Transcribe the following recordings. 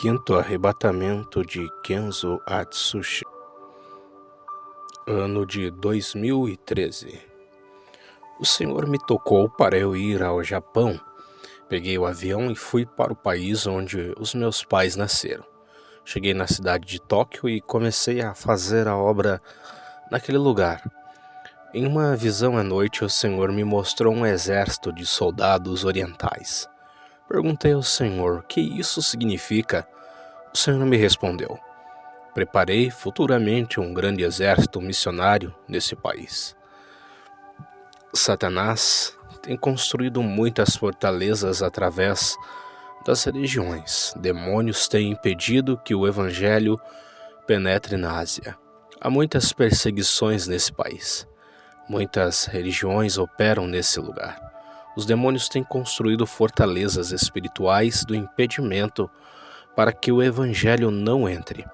Quinto arrebatamento de Kenzo Atsushi, ano de 2013. O Senhor me tocou para eu ir ao Japão. Peguei o avião e fui para o país onde os meus pais nasceram. Cheguei na cidade de Tóquio e comecei a fazer a obra naquele lugar. Em uma visão à noite, o Senhor me mostrou um exército de soldados orientais. Perguntei ao Senhor o que isso significa. O Senhor me respondeu: preparei futuramente um grande exército missionário nesse país. Satanás tem construído muitas fortalezas através das religiões. Demônios têm impedido que o evangelho penetre na Ásia. Há muitas perseguições nesse país. Muitas religiões operam nesse lugar. Os demônios têm construído fortalezas espirituais do impedimento para que o evangelho não entre.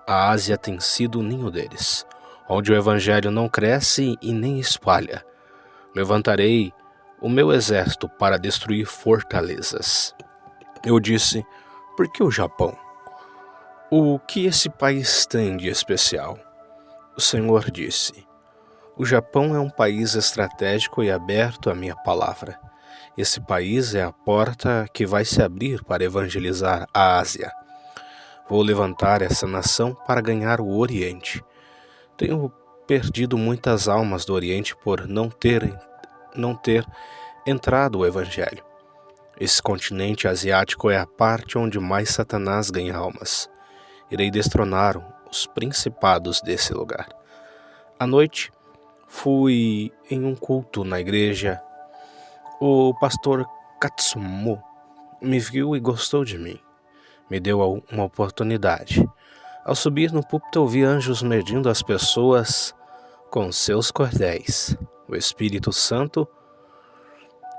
A Ásia tem sido o ninho deles, onde o evangelho não cresce e nem espalha. Levantarei o meu exército para destruir fortalezas. Eu disse: por que o Japão? O que esse país tem de especial? O Senhor disse: o Japão é um país estratégico e aberto à minha palavra. Esse país é a porta que vai se abrir para evangelizar a Ásia. Vou levantar essa nação para ganhar o Oriente. Tenho perdido muitas almas do Oriente por não ter entrado o Evangelho. Esse continente asiático é a parte onde mais Satanás ganha almas. Irei destronar os principados desse lugar. À noite, fui em um culto na igreja. O pastor Katsumo me viu e gostou de mim. Me deu uma oportunidade. Ao subir no púlpito, eu vi anjos medindo as pessoas com seus cordéis. O Espírito Santo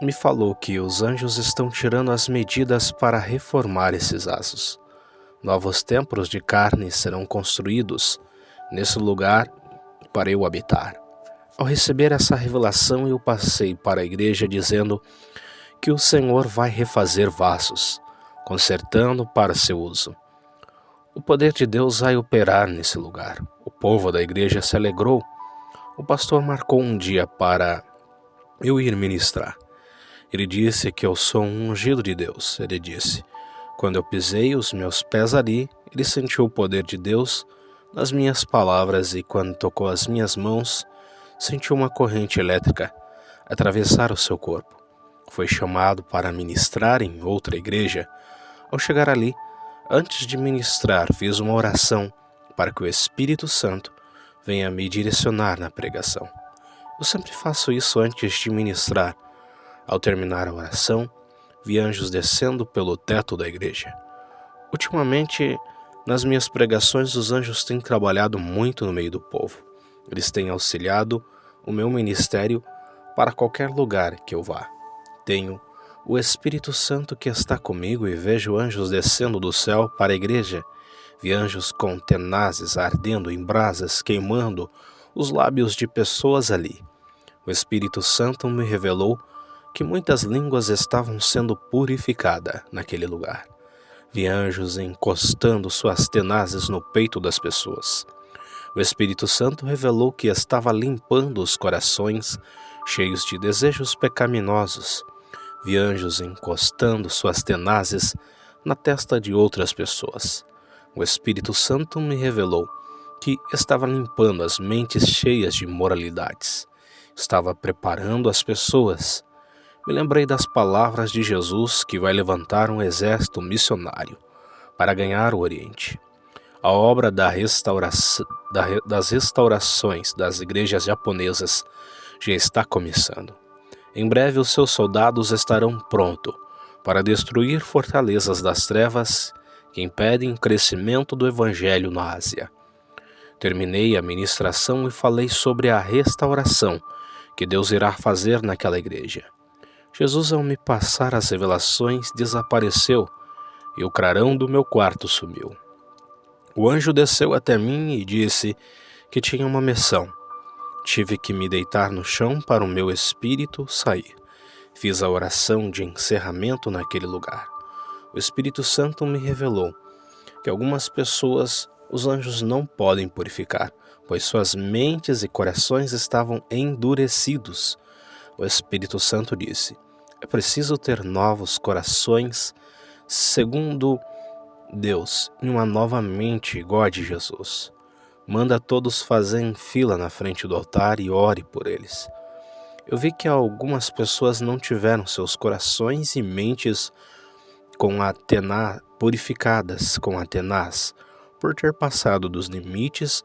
me falou que os anjos estão tirando as medidas para reformar esses aços. Novos templos de carne serão construídos nesse lugar para eu habitar. Ao receber essa revelação, eu passei para a igreja dizendo que o Senhor vai refazer vasos, consertando para seu uso. O poder de Deus vai operar nesse lugar. O povo da igreja se alegrou. O pastor marcou um dia para eu ir ministrar. Ele disse que eu sou um ungido de Deus. Ele disse: quando eu pisei os meus pés ali, ele sentiu o poder de Deus nas minhas palavras, e quando tocou as minhas mãos, sentiu uma corrente elétrica atravessar o seu corpo. Foi chamado para ministrar em outra igreja. Ao chegar ali, antes de ministrar, fiz uma oração para que o Espírito Santo venha me direcionar na pregação. Eu sempre faço isso antes de ministrar. Ao terminar a oração, vi anjos descendo pelo teto da igreja. Ultimamente, nas minhas pregações, os anjos têm trabalhado muito no meio do povo. Eles têm auxiliado o meu ministério para qualquer lugar que eu vá. Tenho o Espírito Santo que está comigo e vejo anjos descendo do céu para a igreja. Vi anjos com tenazes ardendo em brasas, queimando os lábios de pessoas ali. O Espírito Santo me revelou que muitas línguas estavam sendo purificadas naquele lugar. Vi anjos encostando suas tenazes no peito das pessoas. O Espírito Santo revelou que estava limpando os corações cheios de desejos pecaminosos. Vi anjos encostando suas tenazes na testa de outras pessoas. O Espírito Santo me revelou que estava limpando as mentes cheias de imoralidades. Estava preparando as pessoas. Me lembrei das palavras de Jesus que vai levantar um exército missionário para ganhar o Oriente. A obra das restaurações das igrejas japonesas já está começando. Em breve os seus soldados estarão prontos para destruir fortalezas das trevas que impedem o crescimento do Evangelho na Ásia. Terminei a ministração e falei sobre a restauração que Deus irá fazer naquela igreja. Jesus, ao me passar as revelações, desapareceu e o clarão do meu quarto sumiu. O anjo desceu até mim e disse que tinha uma missão. Tive que me deitar no chão para o meu espírito sair. Fiz a oração de encerramento naquele lugar. O Espírito Santo me revelou que algumas pessoas os anjos não podem purificar, pois suas mentes e corações estavam endurecidos. O Espírito Santo disse: é preciso ter novos corações, segundo Deus, e uma nova mente igual a de Jesus. Manda todos fazerem fila na frente do altar e ore por eles. Eu vi que algumas pessoas não tiveram seus corações e mentes purificadas com a tenaz, por ter passado dos limites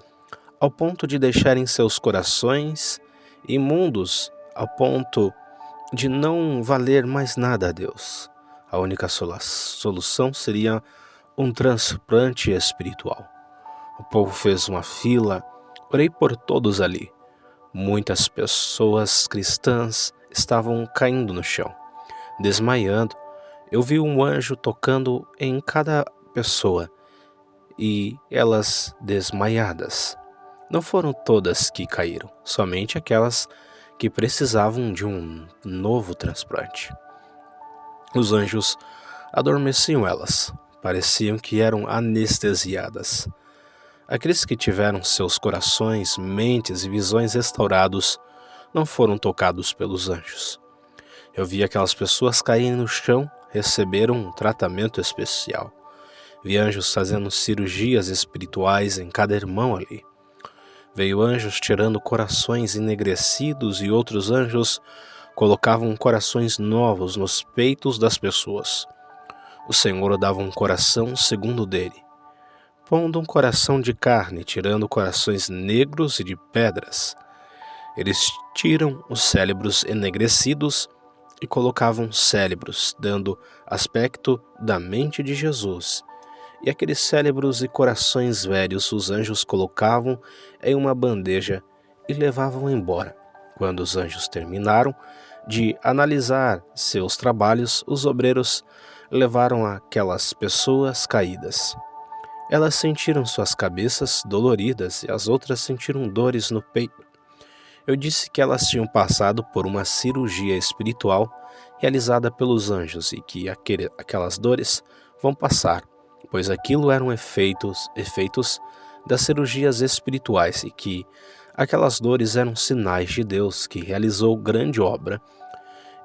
ao ponto de deixarem seus corações imundos, ao ponto de não valer mais nada a Deus. A única solução seria um transplante espiritual. O povo fez uma fila, orei por todos ali. Muitas pessoas cristãs estavam caindo no chão, desmaiando. Eu vi um anjo tocando em cada pessoa e elas desmaiadas. Não foram todas que caíram, somente aquelas que precisavam de um novo transplante. Os anjos adormeciam elas, pareciam que eram anestesiadas. Aqueles que tiveram seus corações, mentes e visões restaurados não foram tocados pelos anjos. Eu vi aquelas pessoas caírem no chão, receberam um tratamento especial. Vi anjos fazendo cirurgias espirituais em cada irmão ali. Veio anjos tirando corações enegrecidos e outros anjos colocavam corações novos nos peitos das pessoas. O Senhor dava um coração segundo o dele, pondo um coração de carne, tirando corações negros e de pedras. Eles tiram os cérebros enegrecidos e colocavam cérebros, dando aspecto da mente de Jesus. E aqueles cérebros e corações velhos os anjos colocavam em uma bandeja e levavam embora. Quando os anjos terminaram de analisar seus trabalhos, os obreiros levaram aquelas pessoas caídas. Elas sentiram suas cabeças doloridas e as outras sentiram dores no peito. Eu disse que elas tinham passado por uma cirurgia espiritual realizada pelos anjos e que aquelas dores vão passar, pois aquilo eram efeitos das cirurgias espirituais e que aquelas dores eram sinais de Deus que realizou grande obra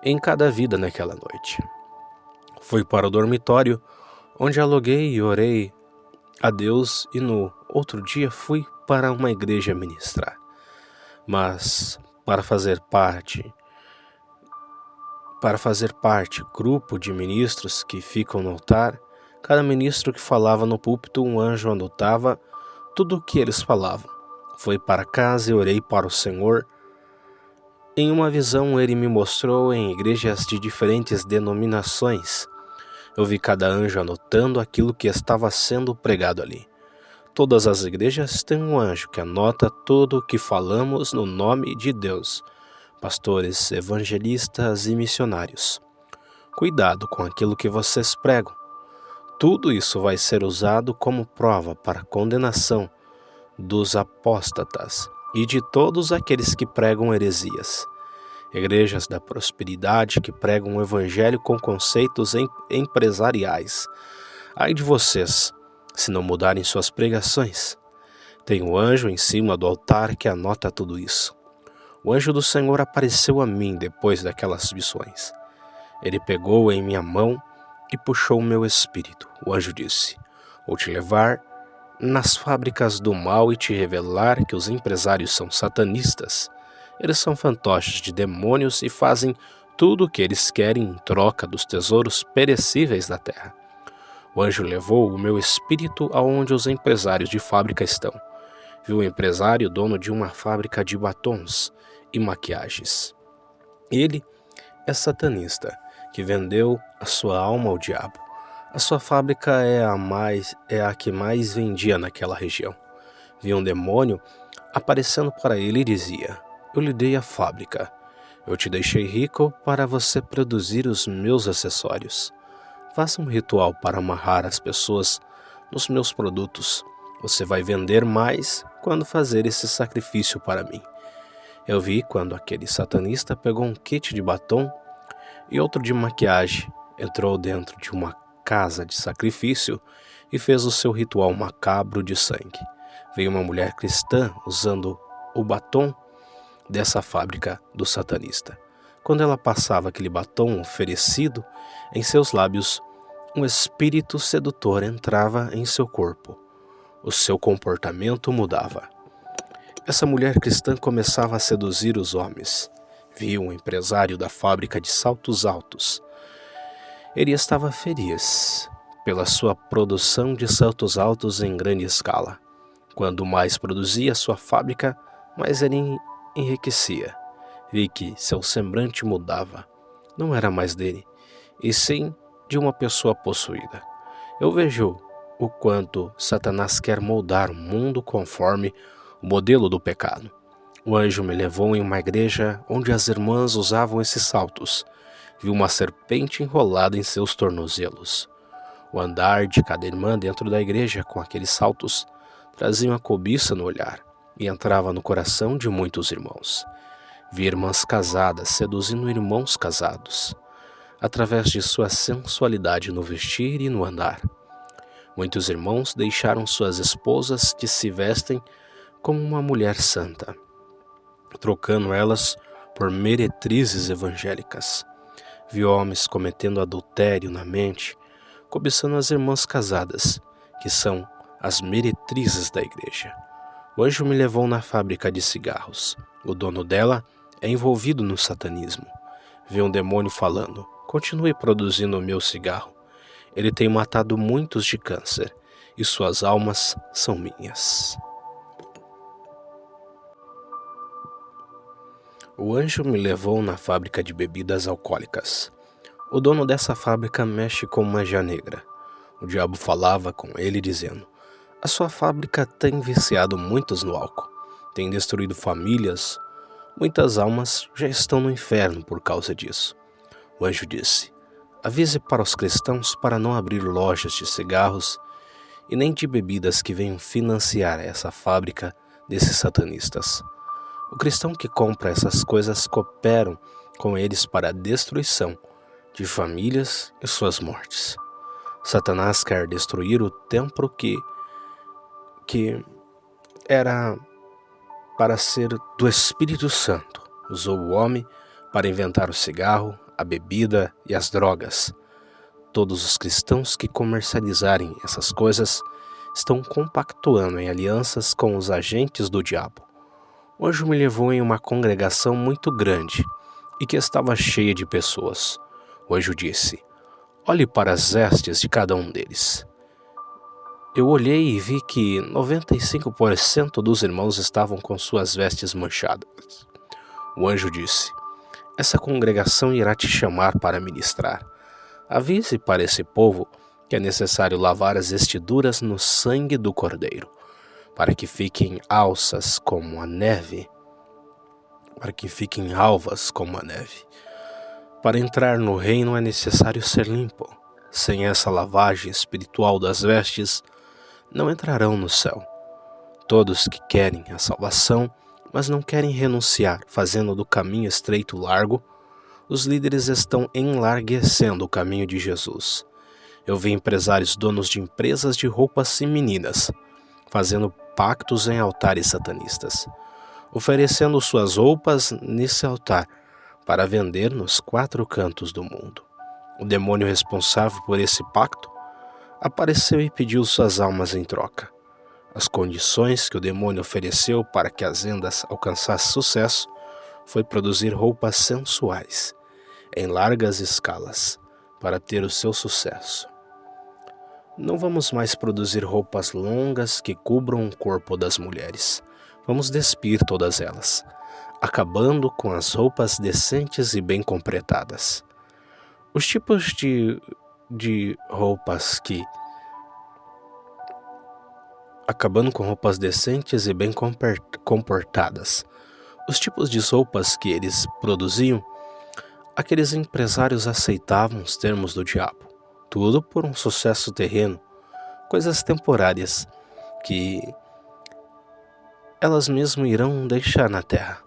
em cada vida naquela noite. Fui para o dormitório, onde aluguei e orei a Deus e no outro dia fui para uma igreja ministrar. Mas para fazer parte, grupo de ministros que ficam no altar, cada ministro que falava no púlpito, um anjo anotava tudo o que eles falavam. Fui para casa e orei para o Senhor. Em uma visão ele me mostrou em igrejas de diferentes denominações. Eu vi cada anjo anotando aquilo que estava sendo pregado ali. Todas as igrejas têm um anjo que anota tudo o que falamos no nome de Deus. Pastores, evangelistas e missionários. Cuidado com aquilo que vocês pregam. Tudo isso vai ser usado como prova para a condenação dos apóstatas e de todos aqueles que pregam heresias. Igrejas da prosperidade que pregam o evangelho com conceitos empresariais. Ai de vocês, se não mudarem suas pregações. Tem um anjo em cima do altar que anota tudo isso. O anjo do Senhor apareceu a mim depois daquelas visões. Ele pegou em minha mão e puxou o meu espírito. O anjo disse: vou te levar nas fábricas do mal e te revelar que os empresários são satanistas. Eles são fantoches de demônios e fazem tudo o que eles querem em troca dos tesouros perecíveis da terra. O anjo levou o meu espírito aonde os empresários de fábrica estão. Viu o empresário, dono de uma fábrica de batons e maquiagens. Ele é satanista, que vendeu a sua alma ao diabo. A sua fábrica é a que mais vendia naquela região. Viu um demônio aparecendo para ele e dizia: eu lhe dei a fábrica. Eu te deixei rico para você produzir os meus acessórios. Faça um ritual para amarrar as pessoas nos meus produtos. Você vai vender mais quando fazer esse sacrifício para mim. Eu vi quando aquele satanista pegou um kit de batom e outro de maquiagem, entrou dentro de uma casa de sacrifício e fez o seu ritual macabro de sangue. Veio uma mulher cristã usando o batom dessa fábrica do satanista. Quando ela passava aquele batom oferecido em seus lábios, um espírito sedutor entrava em seu corpo. O seu comportamento mudava. Essa mulher cristã começava a seduzir os homens. Viu um empresário da fábrica de saltos altos. Ele estava feliz pela sua produção de saltos altos em grande escala. Quando mais produzia sua fábrica, mais ele enriquecia. Vi que seu semblante mudava. Não era mais dele, e sim de uma pessoa possuída. Eu vejo o quanto Satanás quer moldar o mundo conforme o modelo do pecado. O anjo me levou em uma igreja onde as irmãs usavam esses saltos. Vi uma serpente enrolada em seus tornozelos. O andar de cada irmã dentro da igreja com aqueles saltos trazia uma cobiça no olhar e entrava no coração de muitos irmãos. Vi irmãs casadas seduzindo irmãos casados, através de sua sensualidade no vestir e no andar. Muitos irmãos deixaram suas esposas que se vestem como uma mulher santa, trocando elas por meretrizes evangélicas. Vi homens cometendo adultério na mente, cobiçando as irmãs casadas, que são as meretrizes da igreja. O anjo me levou na fábrica de cigarros. O dono dela é envolvido no satanismo. Vi um demônio falando: continue produzindo o meu cigarro. Ele tem matado muitos de câncer, e suas almas são minhas. O anjo me levou na fábrica de bebidas alcoólicas. O dono dessa fábrica mexe com magia negra. O diabo falava com ele dizendo: a sua fábrica tem viciado muitos no álcool, tem destruído famílias, muitas almas já estão no inferno por causa disso. O anjo disse: avise para os cristãos para não abrir lojas de cigarros e nem de bebidas que venham financiar essa fábrica desses satanistas. O cristão que compra essas coisas cooperam com eles para a destruição de famílias e suas mortes. Satanás quer destruir o templo que era para ser do Espírito Santo. Usou o homem para inventar o cigarro, a bebida e as drogas. Todos os cristãos que comercializarem essas coisas estão compactuando em alianças com os agentes do diabo. O anjo me levou em uma congregação muito grande e que estava cheia de pessoas. O anjo disse: olhe para as vestes de cada um deles. Eu olhei e vi que 95% dos irmãos estavam com suas vestes manchadas. O anjo disse: essa congregação irá te chamar para ministrar. Avise para esse povo que é necessário lavar as vestiduras no sangue do Cordeiro, para que fiquem alvas como a neve. Para entrar no reino é necessário ser limpo. Sem essa lavagem espiritual das vestes, não entrarão no céu. Todos que querem a salvação, mas não querem renunciar, fazendo do caminho estreito largo, os líderes estão enlarguecendo o caminho de Jesus. Eu vi empresários donos de empresas de roupas femininas, fazendo pactos em altares satanistas, oferecendo suas roupas nesse altar para vender nos 4 cantos do mundo. O demônio responsável por esse pacto apareceu e pediu suas almas em troca. As condições que o demônio ofereceu para que as vendas alcançassem sucesso foi produzir roupas sensuais, em largas escalas, para ter o seu sucesso. Não vamos mais produzir roupas longas que cubram o corpo das mulheres. Vamos despir todas elas, acabando com as roupas decentes e bem completadas. Os tipos de roupas que... Acabando com roupas decentes e bem comportadas. Os tipos de roupas que eles produziam, aqueles empresários aceitavam os termos do diabo. Tudo por um sucesso terreno, coisas temporárias que elas mesmas irão deixar na terra.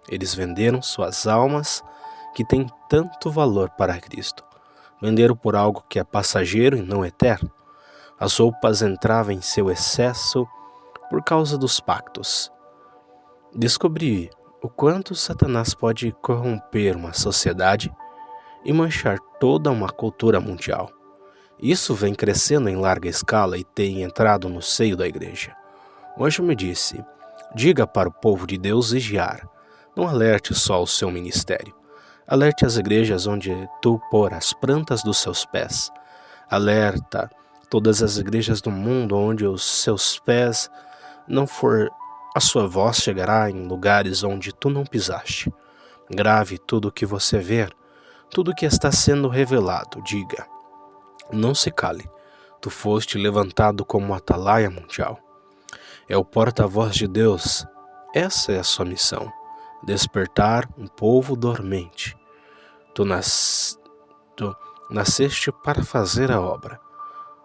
Eles venderam suas almas, que têm tanto valor para Cristo. Venderam por algo que é passageiro e não eterno. As roupas entravam em seu excesso por causa dos pactos. Descobri o quanto Satanás pode corromper uma sociedade e manchar toda uma cultura mundial. Isso vem crescendo em larga escala e tem entrado no seio da igreja. O anjo me disse: diga para o povo de Deus vigiar. Não alerte só o seu ministério. Alerte as igrejas onde tu pôr as plantas dos seus pés. Alerta todas as igrejas do mundo onde os seus pés não for, a sua voz chegará em lugares onde tu não pisaste. Grave tudo o que você ver, tudo o que está sendo revelado. Diga: não se cale. Tu foste levantado como atalaia mundial. É o porta-voz de Deus. Essa é a sua missão: despertar um povo dormente. Tu nasceste para fazer a obra.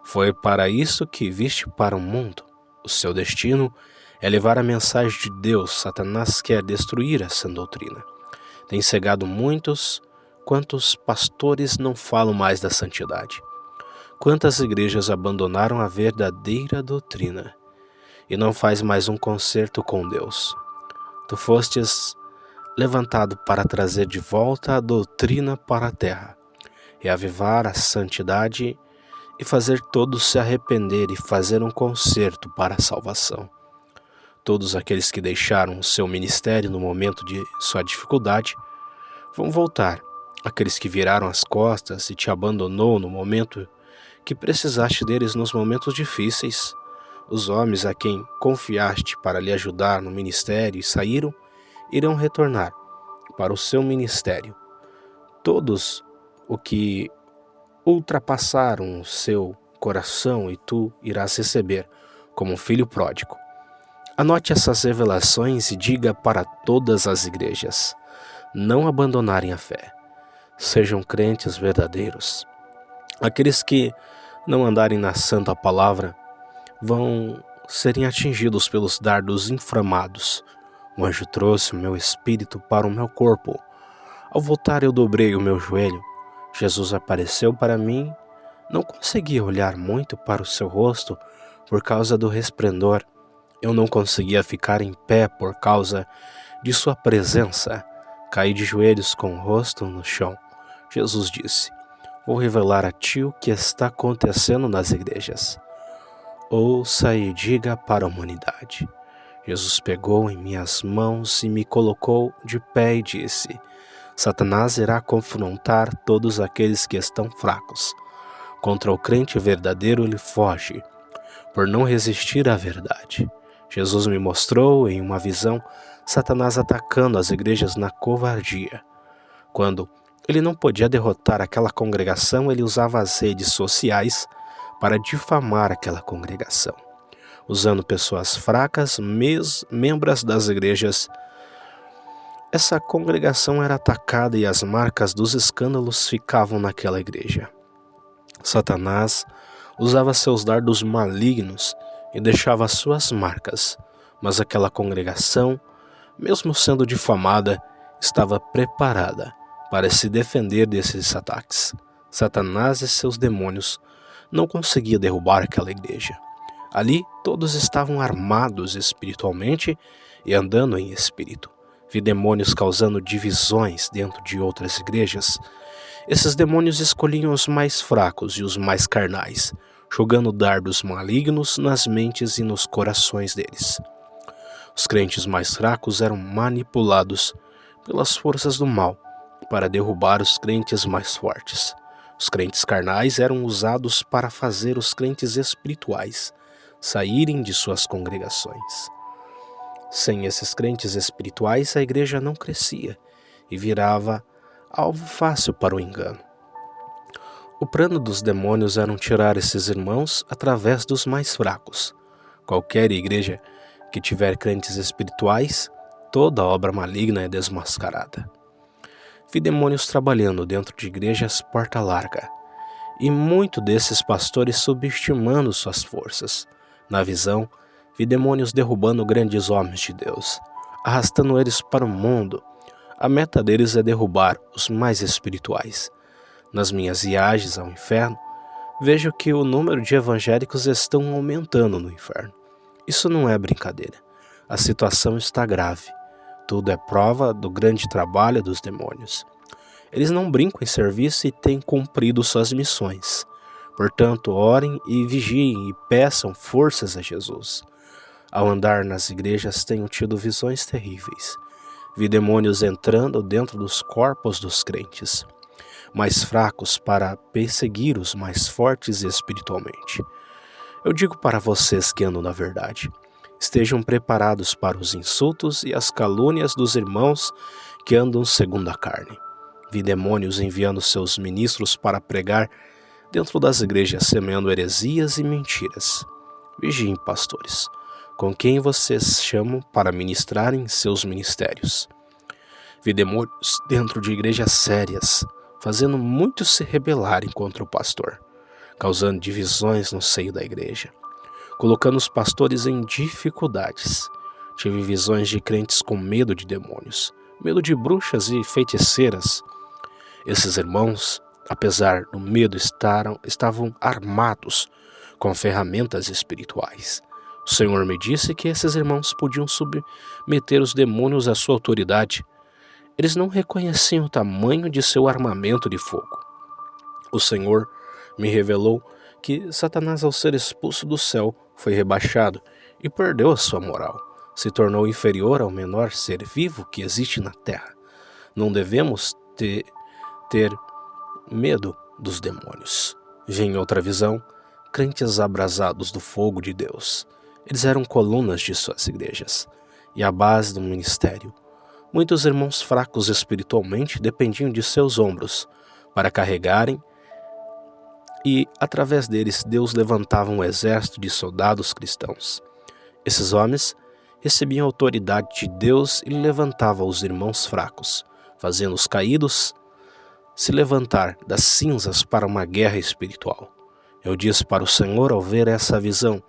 Foi para isso que viste para o mundo. O seu destino é levar a mensagem de Deus. Satanás quer destruir essa doutrina. Tem cegado muitos. Quantos pastores não falam mais da santidade? Quantas igrejas abandonaram a verdadeira doutrina e não faz mais um concerto com Deus? Tu fostes levantado para trazer de volta a doutrina para a terra, reavivar a santidade e fazer todos se arrepender e fazer um concerto para a salvação. Todos aqueles que deixaram o seu ministério no momento de sua dificuldade vão voltar. Aqueles que viraram as costas e te abandonou no momento que precisaste deles nos momentos difíceis, os homens a quem confiaste para lhe ajudar no ministério e saíram, irão retornar para o seu ministério. Todos o que ultrapassaram o seu coração e tu irás receber como um filho pródigo. Anote essas revelações e diga para todas as igrejas: não abandonarem a fé. Sejam crentes verdadeiros. Aqueles que não andarem na santa palavra vão serem atingidos pelos dardos inflamados. O anjo trouxe o meu espírito para o meu corpo. Ao voltar eu dobrei o meu joelho. Jesus apareceu para mim. Não conseguia olhar muito para o seu rosto por causa do resplendor. Eu não conseguia ficar em pé por causa de sua presença. Caí de joelhos com o rosto no chão. Jesus disse: vou revelar a ti o que está acontecendo nas igrejas. Ouça e diga para a humanidade. Jesus pegou em minhas mãos e me colocou de pé e disse: Satanás irá confrontar todos aqueles que estão fracos. Contra o crente verdadeiro ele foge, por não resistir à verdade. Jesus me mostrou em uma visão Satanás atacando as igrejas na covardia. Quando ele não podia derrotar aquela congregação, ele usava as redes sociais para difamar aquela congregação. Usando pessoas fracas, membros das igrejas, essa congregação era atacada e as marcas dos escândalos ficavam naquela igreja. Satanás usava seus dardos malignos e deixava suas marcas, mas aquela congregação, mesmo sendo difamada, estava preparada para se defender desses ataques. Satanás e seus demônios não conseguiam derrubar aquela igreja. Ali todos estavam armados espiritualmente e andando em espírito. Vi demônios causando divisões dentro de outras igrejas. Esses demônios escolhiam os mais fracos e os mais carnais, jogando dardos malignos nas mentes e nos corações deles. Os crentes mais fracos eram manipulados pelas forças do mal para derrubar os crentes mais fortes. Os crentes carnais eram usados para fazer os crentes espirituais saírem de suas congregações. Sem esses crentes espirituais, a igreja não crescia e virava alvo fácil para o engano. O plano dos demônios era tirar esses irmãos através dos mais fracos. Qualquer igreja que tiver crentes espirituais, toda obra maligna é desmascarada. Vi demônios trabalhando dentro de igrejas porta larga, e muito desses pastores subestimando suas forças. Na visão, vi demônios derrubando grandes homens de Deus, arrastando eles para o mundo. A meta deles é derrubar os mais espirituais. Nas minhas viagens ao inferno, Vejo que o número de evangélicos estão aumentando no inferno. Isso não é brincadeira. A situação está grave. Tudo é prova do grande trabalho dos demônios. Eles não brincam em serviço e têm cumprido suas missões. Portanto, orem e vigiem e peçam forças a Jesus. Ao andar nas igrejas, tenho tido visões terríveis. Vi demônios entrando dentro dos corpos dos crentes, mais fracos para perseguir os mais fortes espiritualmente. Eu digo para vocês que andam na verdade, estejam preparados para os insultos e as calúnias dos irmãos que andam segundo a carne. Vi demônios enviando seus ministros para pregar dentro das igrejas, semeando heresias e mentiras. Vigiem, pastores, com quem vocês chamam para ministrarem seus ministérios. Vi demônios dentro de igrejas sérias, fazendo muitos se rebelarem contra o pastor, causando divisões no seio da igreja, colocando os pastores em dificuldades. Tive visões de crentes com medo de demônios, medo de bruxas e feiticeiras. Esses irmãos, apesar do medo, estavam armados com ferramentas espirituais. O Senhor me disse que esses irmãos podiam submeter os demônios à sua autoridade. Eles não reconheciam o tamanho de seu armamento de fogo. O Senhor me revelou que Satanás, ao ser expulso do céu, foi rebaixado e perdeu a sua moral. Se tornou inferior ao menor ser vivo que existe na terra. Não devemos ter medo dos demônios. Vi em outra visão crentes abrasados do fogo de Deus. Eles eram colunas de suas igrejas e a base do ministério. Muitos irmãos fracos espiritualmente dependiam de seus ombros para carregarem, e através deles Deus levantava um exército de soldados cristãos. Esses homens recebiam a autoridade de Deus e levantavam os irmãos fracos, fazendo os caídos se levantar das cinzas para uma guerra espiritual. Eu disse para o Senhor ao ver essa visão.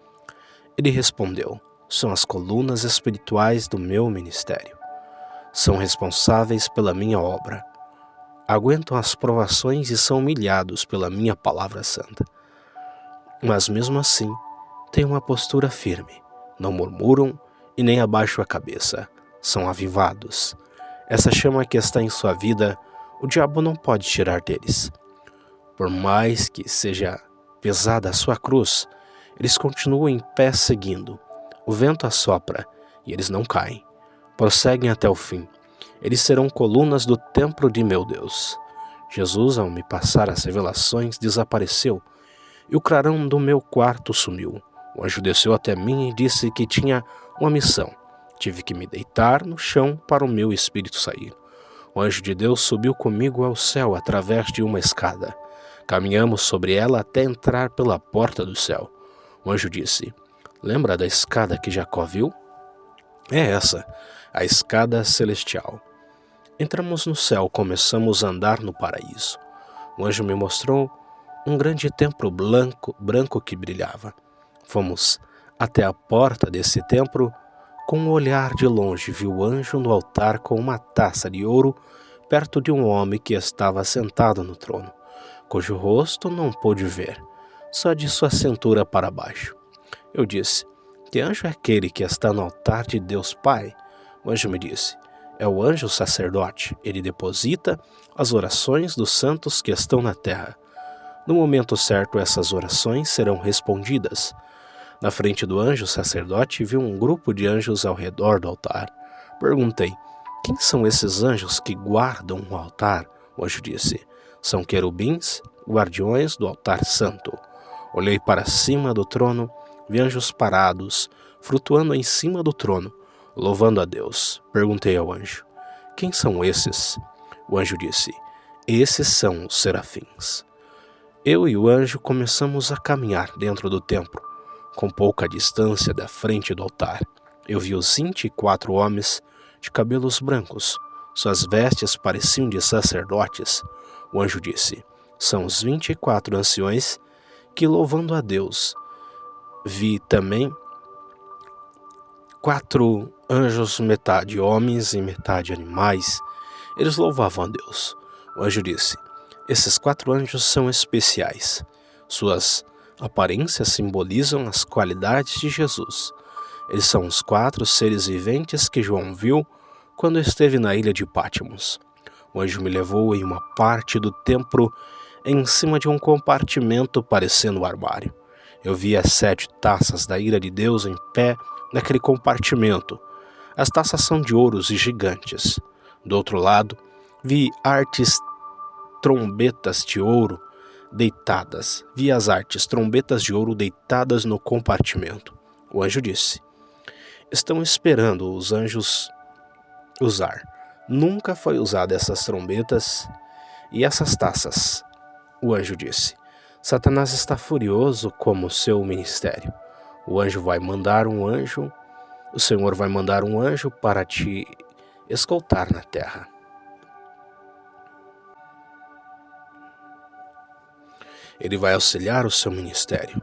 Ele respondeu: são as colunas espirituais do meu ministério. São responsáveis pela minha obra. Aguentam as provações e são humilhados pela minha palavra santa. Mas mesmo assim, têm uma postura firme. Não murmuram e nem abaixam a cabeça. São avivados. Essa chama que está em sua vida, o diabo não pode tirar deles. Por mais que seja pesada a sua cruz, eles continuam em pé seguindo. O vento assopra e eles não caem. Prosseguem até o fim. Eles serão colunas do templo de meu Deus. Jesus, ao me passar as revelações, desapareceu, e o clarão do meu quarto sumiu. O anjo desceu até mim e disse que tinha uma missão. Tive que me deitar no chão para o meu espírito sair. O anjo de Deus subiu comigo ao céu através de uma escada. Caminhamos sobre ela até entrar pela porta do céu. O anjo disse: lembra da escada que Jacó viu? É essa, a escada celestial. Entramos no céu, começamos a andar no paraíso. O anjo me mostrou um grande templo branco que brilhava. Fomos até a porta desse templo. Com um olhar de longe, vi o anjo no altar com uma taça de ouro perto de um homem que estava sentado no trono, cujo rosto não pude ver, só de sua cintura para baixo. Eu disse: que anjo é aquele que está no altar de Deus Pai? O anjo me disse: é o anjo sacerdote. Ele deposita as orações dos santos que estão na terra. No momento certo, essas orações serão respondidas. Na frente do anjo sacerdote, vi um grupo de anjos ao redor do altar. Perguntei: quem são esses anjos que guardam o altar? O anjo disse: são querubins, guardiões do altar santo. Olhei para cima do trono, vi anjos parados, flutuando em cima do trono, louvando a Deus. Perguntei ao anjo: quem são esses? O anjo disse: esses são os serafins. Eu e o anjo começamos a caminhar dentro do templo, com pouca distância da frente do altar. Eu vi os 24 homens de cabelos brancos. Suas vestes pareciam de sacerdotes. O anjo disse: são os 24 anciões que, louvando a Deus. Vi também 4 anjos, metade homens e metade animais. Eles louvavam a Deus. O anjo disse: esses 4 anjos são especiais. Suas aparências simbolizam as qualidades de Jesus. Eles são os 4 seres viventes que João viu quando esteve na ilha de Patmos. O anjo me levou em uma parte do templo em cima de um compartimento parecendo um armário. Eu vi as 7 taças da ira de Deus em pé naquele compartimento. As taças são de ouros e gigantes. Do outro lado, vi trombetas de ouro deitadas. Vi as trombetas de ouro deitadas no compartimento. O anjo disse: estão esperando os anjos usar. Nunca foi usada essas trombetas e essas taças. O anjo disse: Satanás está furioso como seu ministério. O Senhor vai mandar um anjo para te escoltar na terra. Ele vai auxiliar o seu ministério.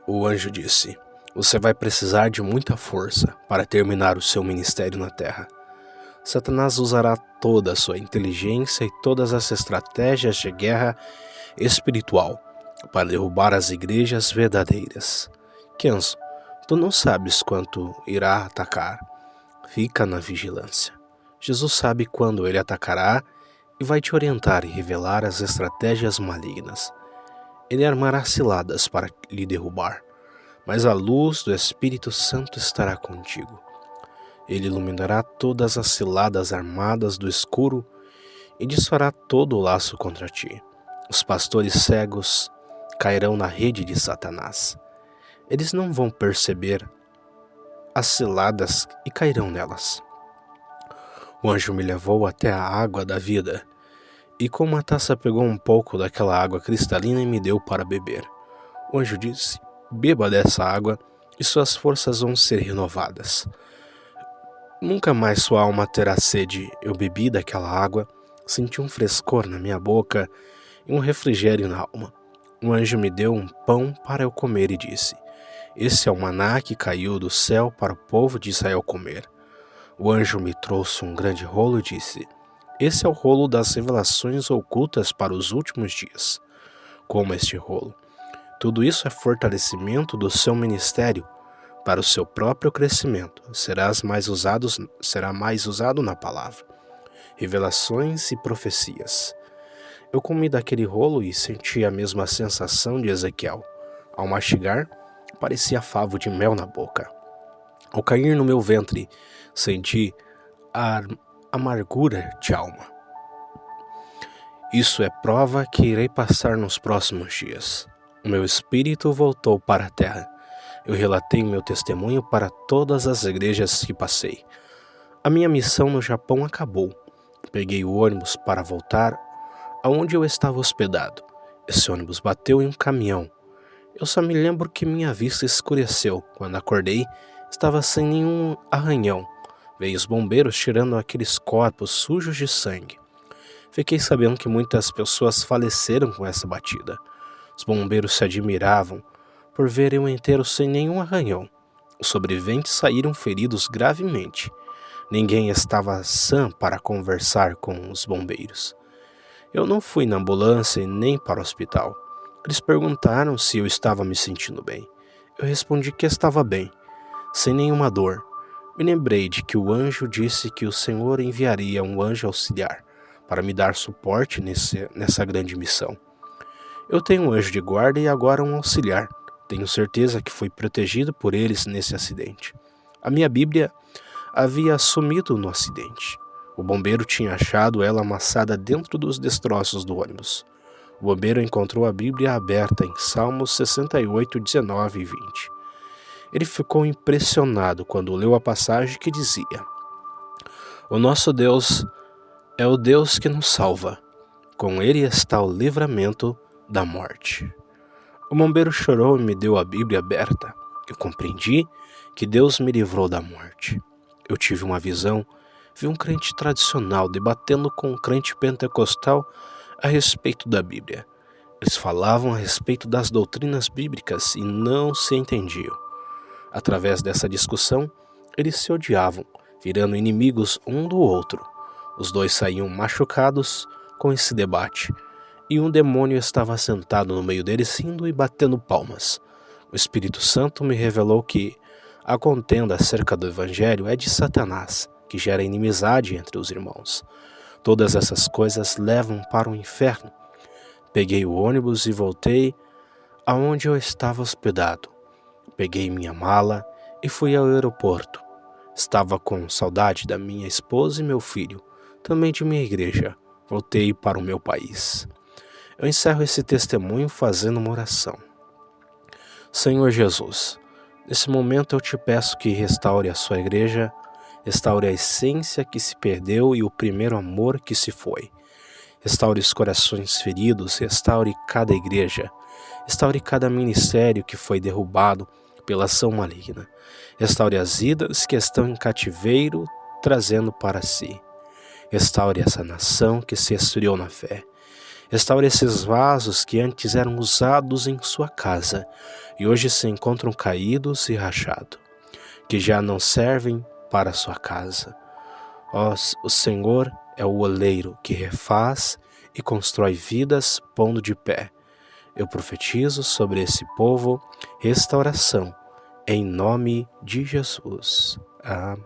O anjo disse: você vai precisar de muita força para terminar o seu ministério na terra. Satanás usará toda a sua inteligência e todas as estratégias de guerra espiritual para derrubar as igrejas verdadeiras. Kenzo, tu não sabes quanto irá atacar. Fica na vigilância. Jesus sabe quando ele atacará e vai te orientar e revelar as estratégias malignas. Ele armará ciladas para lhe derrubar, mas a luz do Espírito Santo estará contigo. Ele iluminará todas as ciladas armadas do escuro e desfará todo o laço contra ti. Os pastores cegos cairão na rede de Satanás. Eles não vão perceber as ciladas e cairão nelas. O anjo me levou até a água da vida, e com uma taça pegou um pouco daquela água cristalina e me deu para beber. O anjo disse: beba dessa água e suas forças vão ser renovadas. Nunca mais sua alma terá sede. Eu bebi daquela água, senti um frescor na minha boca e um refrigério na alma. O anjo me deu um pão para eu comer e disse: esse é o maná que caiu do céu para o povo de Israel comer. O anjo me trouxe um grande rolo e disse: esse é o rolo das revelações ocultas para os últimos dias. Coma este rolo. Tudo isso é fortalecimento do seu ministério para o seu próprio crescimento. Será mais usado na palavra, revelações e profecias. Eu comi daquele rolo e senti a mesma sensação de Ezequiel. Ao mastigar, parecia favo de mel na boca. Ao cair no meu ventre, senti a amargura de alma. Isso é prova que irei passar nos próximos dias. O meu espírito voltou para a terra. Eu relatei meu testemunho para todas as igrejas que passei. A minha missão no Japão acabou. Peguei o ônibus para voltar aonde eu estava hospedado. Esse ônibus bateu em um caminhão. Eu só me lembro que minha vista escureceu. Quando acordei, estava sem nenhum arranhão. Veio os bombeiros tirando aqueles corpos sujos de sangue. Fiquei sabendo que muitas pessoas faleceram com essa batida. Os bombeiros se admiravam por ver eu inteiro sem nenhum arranhão. Os sobreviventes saíram feridos gravemente. Ninguém estava sã para conversar com os bombeiros. Eu não fui na ambulância nem para o hospital. Eles perguntaram se eu estava me sentindo bem. Eu respondi que estava bem, sem nenhuma dor. Me lembrei de que o anjo disse que o Senhor enviaria um anjo auxiliar para me dar suporte nessa grande missão. Eu tenho um anjo de guarda e agora um auxiliar. Tenho certeza que fui protegido por eles nesse acidente. A minha Bíblia havia sumido no acidente. O bombeiro tinha achado ela amassada dentro dos destroços do ônibus. O bombeiro encontrou a Bíblia aberta em Salmos 68, 19 e 20. Ele ficou impressionado quando leu a passagem que dizia: o nosso Deus é o Deus que nos salva. Com ele está o livramento da morte. O bombeiro chorou e me deu a Bíblia aberta. Eu compreendi que Deus me livrou da morte. Eu tive uma visão, vi um crente tradicional debatendo com um crente pentecostal a respeito da Bíblia. Eles falavam a respeito das doutrinas bíblicas e não se entendiam. Através dessa discussão, eles se odiavam, virando inimigos um do outro. Os dois saíam machucados, com esse debate, e um demônio estava sentado no meio deles, rindo e batendo palmas. O Espírito Santo me revelou que a contenda acerca do Evangelho é de Satanás, que gera inimizade entre os irmãos. Todas essas coisas levam para o inferno. Peguei o ônibus e voltei aonde eu estava hospedado. Peguei minha mala e fui ao aeroporto. Estava com saudade da minha esposa e meu filho, também de minha igreja. Voltei para o meu país. Eu encerro esse testemunho fazendo uma oração. Senhor Jesus, nesse momento eu te peço que restaure a sua igreja, restaure a essência que se perdeu e o primeiro amor que se foi. Restaure os corações feridos, restaure cada igreja, restaure cada ministério que foi derrubado pela ação maligna. Restaure as vidas que estão em cativeiro, trazendo para si. Restaure essa nação que se esfriou na fé. Restaure esses vasos que antes eram usados em sua casa e hoje se encontram caídos e rachados, que já não servem para sua casa. O Senhor é o oleiro que refaz e constrói vidas pondo de pé. Eu profetizo sobre esse povo restauração, em nome de Jesus. Amém.